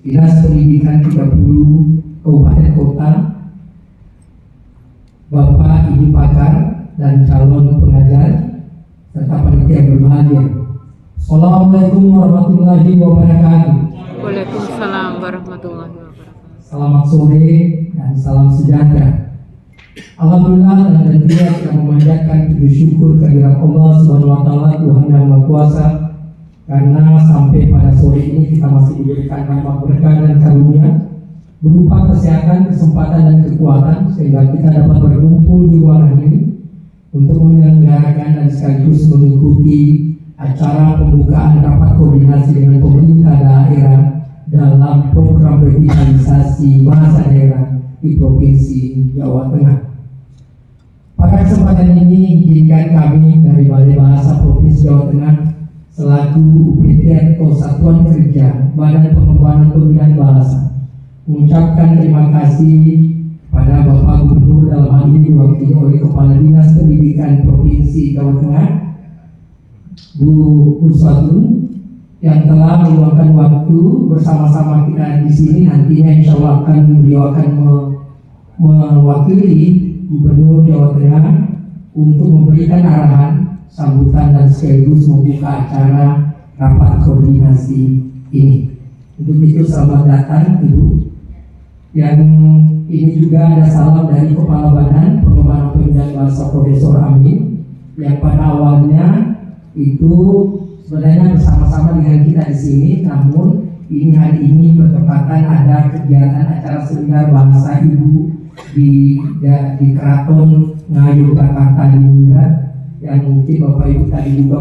Dinas Pendidikan 30 Kabupaten Kota, Bapak Ibu pakar dan calon pengajar serta panitia berbahagia. Assalamualaikum warahmatullahi wabarakatuh. Waalaikumsalam warahmatullahi wabarakatuh. Selamat sore dan salam sejahtera. Alhamdulillah dan tentunya kita memanjatkan puji syukur kehadirat Allah Subhanahu wa taala, Tuhan yang Maha Kuasa, karena sampai pada sore ini kita masih diberikan rahmat berkah dan karunia berupa kesehatan, kesempatan dan kekuatan sehingga kita dapat berkumpul di ruangan ini untuk menyelenggarakan dan sekaligus mengikuti acara pembukaan rapat koordinasi dengan pemerintah daerah dalam program revitalisasi bahasa daerah di Provinsi Jawa Tengah. Pada kesempatan ini izinkan kami dari Balai Bahasa Provinsi Jawa Tengah selaku UPT atau Satuan Kerja Badan Pengembangan Pembinaan Bahasa mengucapkan terima kasih pada Bapak Gubernur, dalam hal ini diwakili oleh Kepala Dinas Pendidikan Provinsi Jawa Tengah, Bu Uswatun, yang telah meluangkan waktu bersama-sama kita di sini. Nantinya insya Allah beliau akan mewakili Gubernur Jawa Tengah untuk memberikan arahan, sambutan dan sekaligus membuka acara rapat koordinasi ini. Untuk itu selamat datang Ibu. Yang ini juga ada salam dari Kepala Badan Pengembangan Pembinaan Bahasa Profesor Amin, yang pada awalnya itu sebenarnya bersama-sama dengan kita di sini, namun ini hari ini bertepatan ada kegiatan acara seminar bahasa ibu di Keraton Ngayogyakarta di Ningrat, yang mungkin Bapak Ibu tadi juga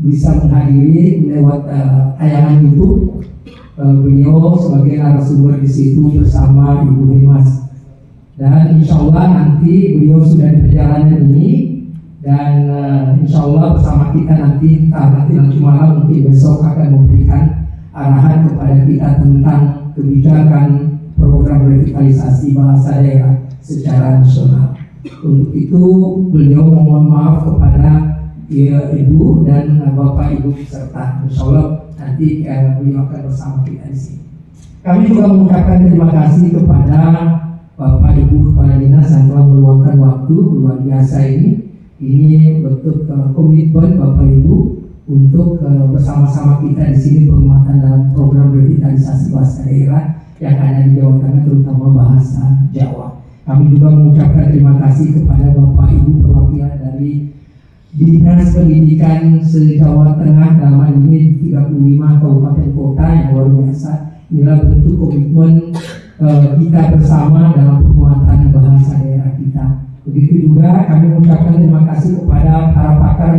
bisa menghadiri lewat tayangan YouTube. Beliau sebagai narasumber di situ bersama Ibu Hemas, dan insya Allah nanti beliau sudah di perjalanan ini, dan insya Allah bersama kita nanti malam mungkin besok akan memberikan arahan kepada kita tentang kebijakan program revitalisasi bahasa daerah secara nasional. Untuk itu beliau mohon maaf kepada Ibu dan Bapak Ibu serta insya Allah nanti beliau akan bersama kita di sini. Kami juga mengucapkan terima kasih kepada Bapak Ibu Kepala Dinas yang telah meluangkan waktu luar biasa ini. Ini bentuk komitmen Bapak Ibu untuk bersama-sama kita di sini penguatan dalam program revitalisasi bahasa daerah yang ada di Jawa Tengah, terutama bahasa Jawa. Kami juga mengucapkan terima kasih kepada Bapak Ibu perwakilan dari Dinas Pendidikan se-Jawa Tengah, dalam hal ini 35 kabupaten kota yang luar biasa. Inilah bentuk komitmen kita bersama dalam penguatan bahasa daerah kita. Begitu juga kami mengucapkan terima kasih kepada para pakar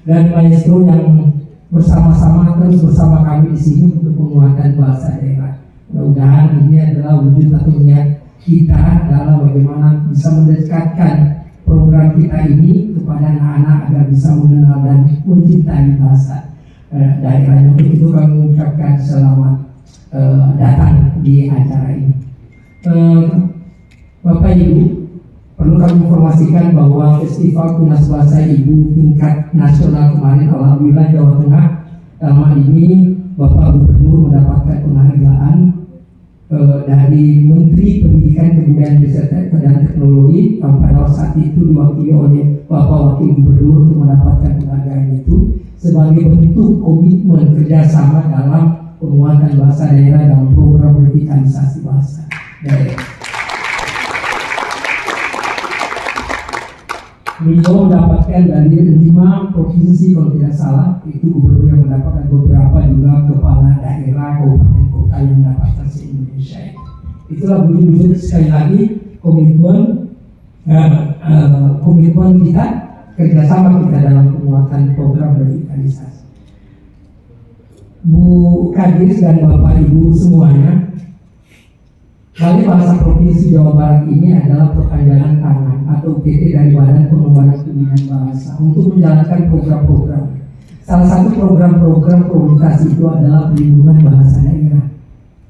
dan maestro yang bersama-sama terus bersama kami di sini untuk penguatan bahasa daerah. Mudah-mudahan ini adalah wujud atau niat kita dalam bagaimana bisa mendekatkan program kita ini kepada anak-anak agar bisa mengenal dan mencintai bahasa daerahnya. Untuk itu kami mengucapkan selamat datang di acara ini. Bapak Ibu, perlu kami informasikan bahwa Festival Tunas Bahasa Ibu tingkat nasional kemarin, alhamdulillah Jawa Tengah dalam hal ini Bapak Gubernur mendapatkan penghargaan dari Menteri Pendidikan, Kebudayaan, Riset dan Teknologi, yang pada saat itu diwakili oleh Bapak Wakil Gubernur untuk mendapatkan penghargaan itu sebagai bentuk komitmen kerjasama dalam penguatan bahasa daerah dalam program revitalisasi bahasa daerah. Beliau mendapatkan dari 5 provinsi kalau tidak salah, itu gubernur yang mendapatkan, beberapa juga kepala daerah kabupaten kota yang mendapatkan se-Indonesia. Itulah wujud sekali lagi komitmen kita, kerjasama kita dalam penguatan program revitalisasi. Bu Kadis dan Bapak Ibu semuanya, Balai Bahasa Provinsi Jawa Barat ini adalah perpanjangan tangan atau PT dari Badan Pengembangan Pembinaan Bahasa untuk menjalankan program-program. Salah satu program-program prioritas itu adalah perlindungan bahasa daerah.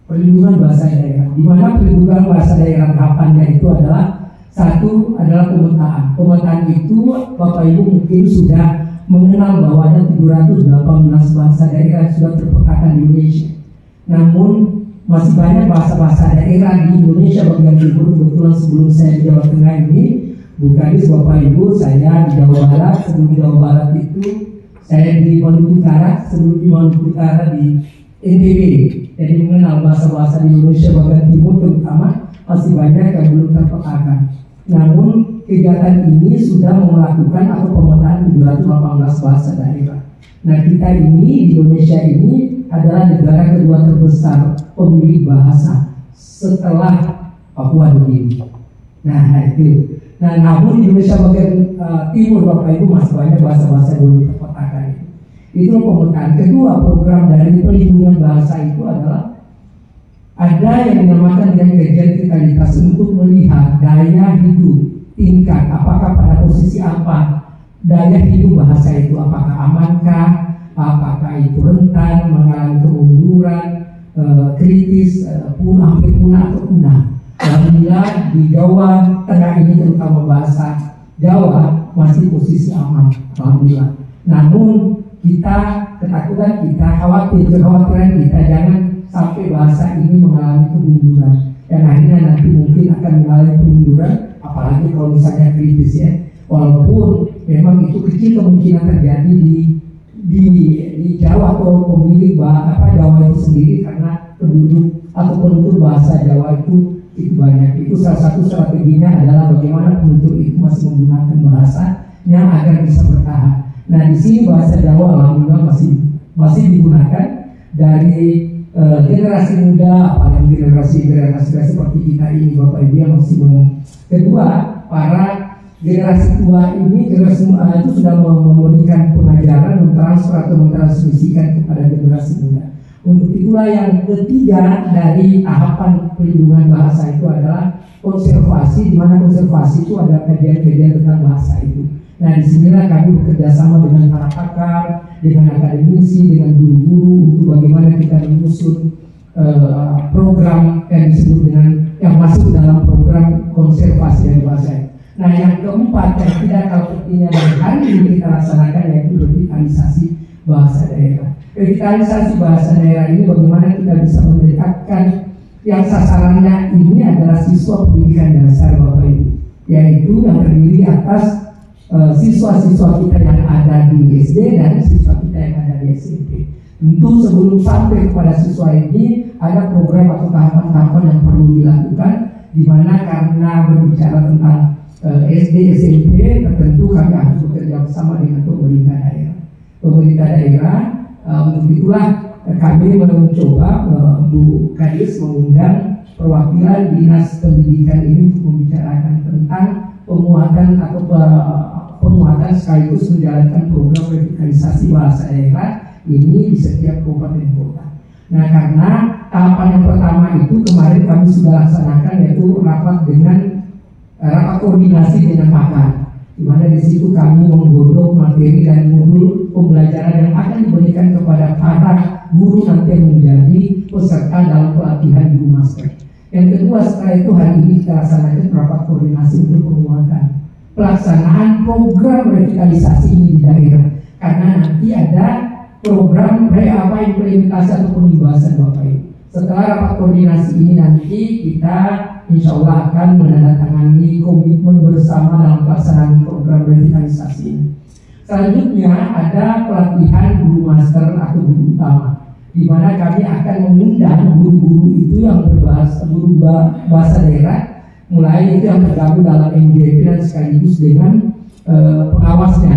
Perlindungan bahasa daerah, di mana perlindungan bahasa daerah tahapannya itu adalah satu adalah pemetaan. Pemetaan itu Bapak Ibu mungkin sudah mengenal bahwa ada 718 bahasa daerah yang sudah terpetakan di Indonesia. Namun masih banyak bahasa-bahasa daerah di Indonesia bagian timur. Kebetulan sebelum saya di Jawa Tengah ini, Bu Kadis, Bapak Ibu, saya di Jawa Barat. Sebelum di Jawa Barat itu saya di Maluku Utara, sebelum di Maluku Utara di NTB. Jadi mengenal bahasa-bahasa di Indonesia bagian timur terutama masih banyak yang belum terpetakan. Namun kegiatan ini sudah melakukan atau pemetaan 718 bahasa daerah. Nah, kita ini di Indonesia ini adalah negara kedua terbesar pemilik bahasa setelah Papua Nugini. Nah, itu. Nah, namun di Indonesia bagian timur, Bapak Ibu, masih banyak bahasa-bahasa yang belum terpetakan. Itu pemetaan. Kedua, program dari pelindungan bahasa itu adalah ada yang dinamakan dengan kajian vitalitas untuk melihat daya hidup, tingkat, apakah pada posisi apa daya hidup bahasa itu, apakah amankah, apakah itu rentan, mengalami kemunduran, kritis, hampir punah atau punah. Alhamdulillah di Jawa Tengah ini terutama bahasa Jawa masih posisi aman, alhamdulillah. Namun kita ketakutan, kita kekhawatiran kita jangan sampai bahasa ini mengalami kemunduran dan akhirnya nanti mungkin akan mengalami kemunduran, apalagi kalau misalnya kritis ya. Walaupun memang itu kecil kemungkinan terjadi di Jawa atau pemilik Jawa itu sendiri, karena penduduk atau penutur bahasa Jawa itu banyak. Itu salah satu strateginya adalah bagaimana penutur itu masih menggunakan bahasanya agar bisa bertahan. Nah, di sini bahasa Jawa alhamdulillah masih digunakan dari generasi muda, apalagi generasi seperti kita ini, Bapak Ibu, yang masih kedua, para generasi tua ini, generasi itu sudah memberikan pengajaran, mentransfer atau mentransmisikan kepada generasi muda. Untuk itulah yang ketiga dari tahapan pelindungan bahasa itu adalah konservasi, di mana konservasi itu ada kajian-kajian tentang bahasa itu. Nah, disinilah kami bekerja sama dengan para pakar, dengan akademisi, dengan guru-guru untuk bagaimana kita menyusun program yang disebut dengan yang masuk dalam program konservasi dari bahasa. Nah, yang keempat yang tidak kalah pentingnya dan hari ini kita laksanakan yaitu revitalisasi bahasa daerah. Revitalisasi bahasa daerah ini bagaimana kita bisa mendekatkan yang sasarannya ini adalah siswa pendidikan dasar, Bapak Ibu, yaitu yang terdiri atas siswa-siswa kita yang ada di SD dan siswa kita yang ada di SMP. Tentu sebelum sampai kepada siswa ini ada program atau tahapan-tahapan yang perlu dilakukan, di mana karena berbicara tentang SD, SMP, tertentu kami harus bekerja bersama dengan pemerintah daerah. Pemerintah daerah, untuk itulah kami mencoba Bu Kadis mengundang perwakilan dinas pendidikan ini untuk membicarakan tentang penguatan atau penguatan sekaligus menjalankan program revitalisasi bahasa daerah ini di setiap kabupaten kota. Nah, karena tahapan yang pertama itu kemarin kami sudah laksanakan, yaitu rapat koordinasi dengan pakar, di mana di situ kami menggodok materi dan modul pembelajaran yang akan diberikan kepada para guru nanti yang menjadi peserta dalam pelatihan guru master. Yang kedua, setelah itu hari ini kita laksanakan rapat koordinasi untuk penguatan pelaksanaan program revitalisasi ini di daerah, karena nanti ada program implementasi atau pembahasan, Bapak Ibu. Setelah rapat koordinasi ini nanti kita insya Allah akan menandatangani komitmen bersama dalam pelaksanaan program revitalisasi ini. Selanjutnya ada pelatihan guru master atau guru utama, di mana kami akan mengundang guru-guru itu yang berbahasa guru bahasa daerah, mulai itu yang tergabung dalam MGP dan sekaligus dengan pengawasnya.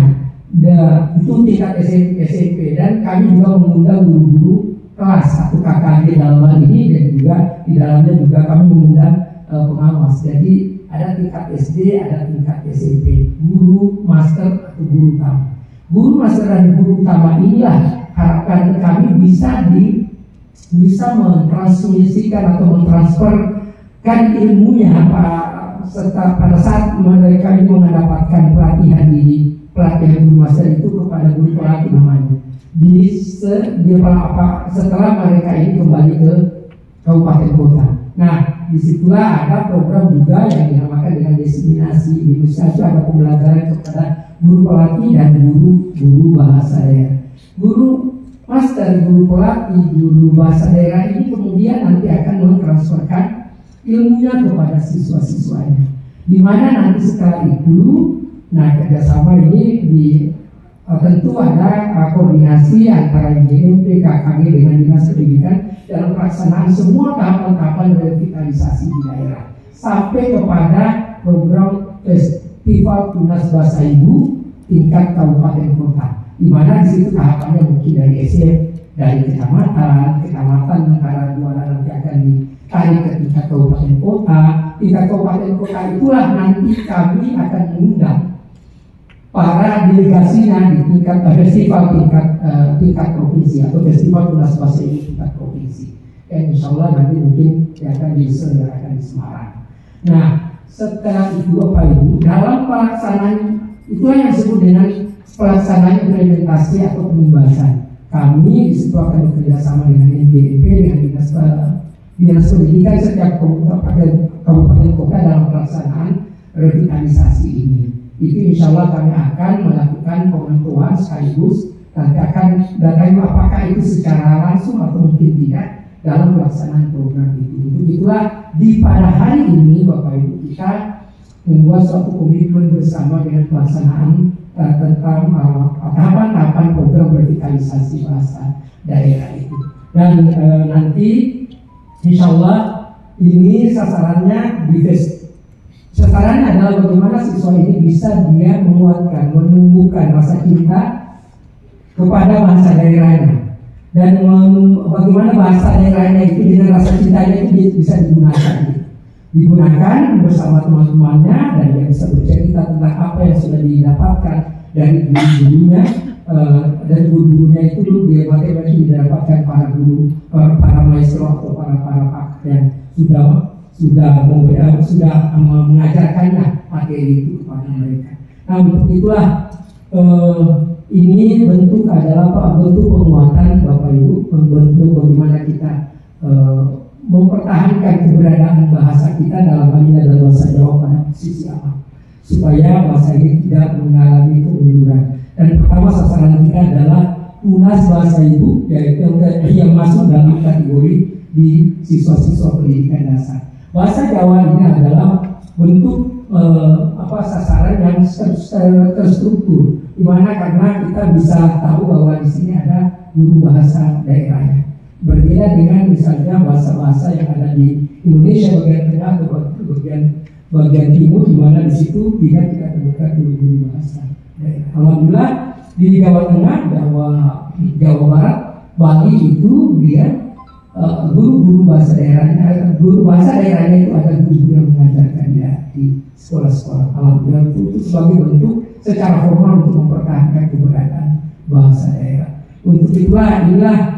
Itu tingkat SMP, dan kami juga mengundang guru-guru kelas atau KKD dalam hal ini, dan juga di dalamnya juga kami mengundang pengawas. Jadi ada tingkat SD, ada tingkat SMP, guru master atau guru utama. Guru master dan guru utama inilah harapan kami bisa mentransmisikan atau mentransferkan ilmunya pada saat mereka ini mendapatkan pelatihan guru master itu kepada guru pelatih namanya. Setelah mereka ini kembali ke kabupaten kota. Nah, disitulah ada program juga yang dinamakan dengan diseminasi. Di Indonesia itu ada pembelajaran kepada guru pelatih dan guru bahasa daerah. Guru master, guru pelatih, guru bahasa daerah ini kemudian nanti akan mentransferkan ilmunya kepada siswa-siswanya. Di mana nanti setelah itu, nah kerjasama ini tentu ada koordinasi antara IGMP, KKG dengan Dinas Pendidikan dalam pelaksanaan semua tahapan-tahapan revitalisasi di daerah sampai kepada program Festival Tunas Bahasa Ibu tingkat kabupaten kota, di mana di situ tahapannya mungkin dari SM, dari kecamatan antara juara nanti akan ditarik ke tingkat kabupaten kota. Tingkat kabupaten kota itulah nanti kami akan mengundang para delegasinya di tingkat festival tingkat provinsi atau festival tunas bahasa ibu tingkat provinsi. Insya Allah nanti mungkin akan diselenggarakan di Semarang. Nah, setelah itu Bapak Ibu, dalam pelaksanaan itulah yang disebut dengan pelaksanaan implementasi atau pembahasan. Kami di situ akan bekerja sama dengan NGMP, dengan Dinas Pendidikan setiap kabupaten kota dalam pelaksanaan revitalisasi ini. Itu insya Allah kami akan melakukan pemantauan sekaligus nanti akan datang apakah itu secara langsung atau mungkin tidak dalam pelaksanaan program itu. Untuk itulah pada hari ini Bapak Ibu kita membuat suatu komitmen bersama dengan pelaksanaan tentang tahapan-tahapan program revitalisasi bahasa daerah itu. Dan nanti insya Allah ini sasarannya sasarannya adalah bagaimana siswa ini bisa dia menguatkan, menumbuhkan rasa cinta kepada bahasa daerahnya, dan bagaimana bahasa daerahnya itu dengan rasa cintanya itu bisa digunakan bersama teman-temannya, dan dia bisa bercerita tentang apa yang sudah didapatkan dari guru-gurunya, dan guru-gurunya itu dia bagaimana didapatkan para maestro atau para pakar yang sudah mengajarkannya materi itu kepada mereka. Nah, untuk itulah ini bentuk adalah bentuk penguatan Bapak Ibu, bentuk bagaimana kita mempertahankan keberadaan bahasa kita dalam hal ini adalah bahasa Jawa pada sisi aman, supaya bahasa ini tidak mengalami kemunduran. Dan pertama sasaran kita adalah tunas bahasa ibu, yaitu yang masuk dalam kategori di siswa-siswa pendidikan dasar. Bahasa Jawa ini adalah bentuk sasaran yang terstruktur, di mana karena kita bisa tahu bahwa di sini ada guru bahasa daerahnya. Berbeda dengan misalnya bahasa-bahasa yang ada di Indonesia bagian tengah atau bagian timur, di mana di situ tidak kita temukan guru-guru bahasa daerah. Alhamdulillah di Jawa Tengah, Jawa Barat, Bali itu dia guru bahasa daerahnya, itu ada guru yang mengajarkan dia di sekolah-sekolah. Alhamdulillah itu sebagai bentuk secara formal untuk mempertahankan keberadaan bahasa daerah. Untuk inilah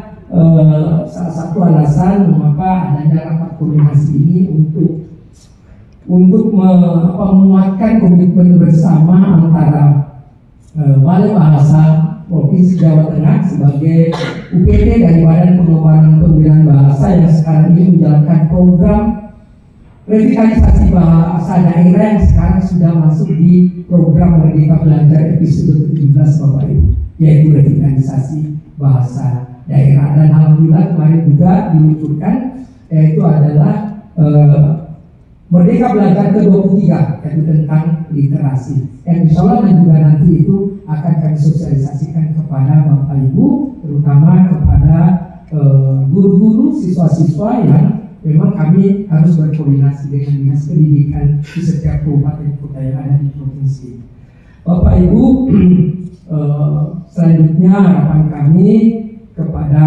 salah satu alasan mengapa adanya rapat koordinasi ini untuk menguatkan komitmen bersama antara Balai Bahasa Provinsi Jawa Tengah sebagai UPT dari Badan Pengembangan Pembinaan Bahasa yang sekarang ini menjalankan program revitalisasi bahasa daerah yang sekarang sudah masuk di program Merdeka Belajar episode 17 Bapak Ibu, yaitu revitalisasi bahasa daerah. Dan alhamdulillah kemarin juga diluncurkan, yaitu adalah Merdeka Belajar ke-23, yaitu tentang literasi. Yang insya Allah dan juga nanti itu akan kami sosialisasikan kepada Bapak Ibu, terutama kepada guru-guru, siswa-siswa yang memang kami harus berkoordinasi dengan Dinas Pendidikan di setiap kabupaten kota yang ada di provinsi. Bapak Ibu, selanjutnya harapan kami kepada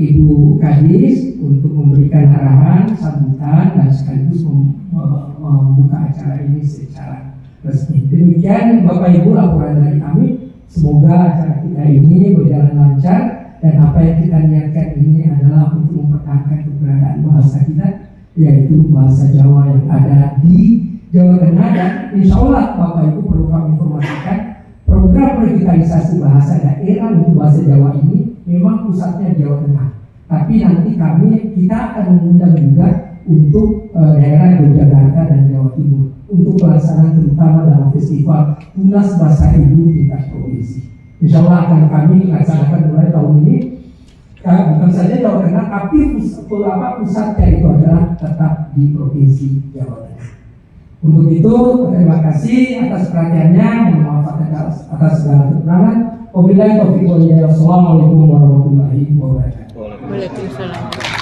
Ibu Kadis untuk memberikan arahan, sambutan, dan sekaligus membuka acara ini secara resmi. Demikian Bapak Ibu laporan dari kami. Semoga acara kita ini berjalan lancar, dan apa yang kita niatkan ini adalah untuk mempertahankan keberadaan bahasa kita, yaitu bahasa Jawa yang ada di Jawa Tengah. Dan insya Allah Bapak Ibu perlu kami informasikan, program revitalisasi bahasa daerah untuk bahasa Jawa ini memang pusatnya Jawa Tengah, tapi nanti kita akan mengundang juga untuk daerah Yogyakarta dan Jawa Timur untuk pelaksanaan terutama dalam festival Tunas Bahasa Ibu tingkat provinsi. Insya Allah akan kami laksanakan mulai tahun ini. Bukan saja Jawa Tengah, tapi pusatnya itu adalah tetap di Provinsi Jawa Tengah. Untuk itu, terima kasih atas perhatiannya, mohon maaf atas segala kekurangan. Wabillahi taufiq wal hidayah. Wassalamualaikum warahmatullahi wabarakatuh. Waalaikumsalam.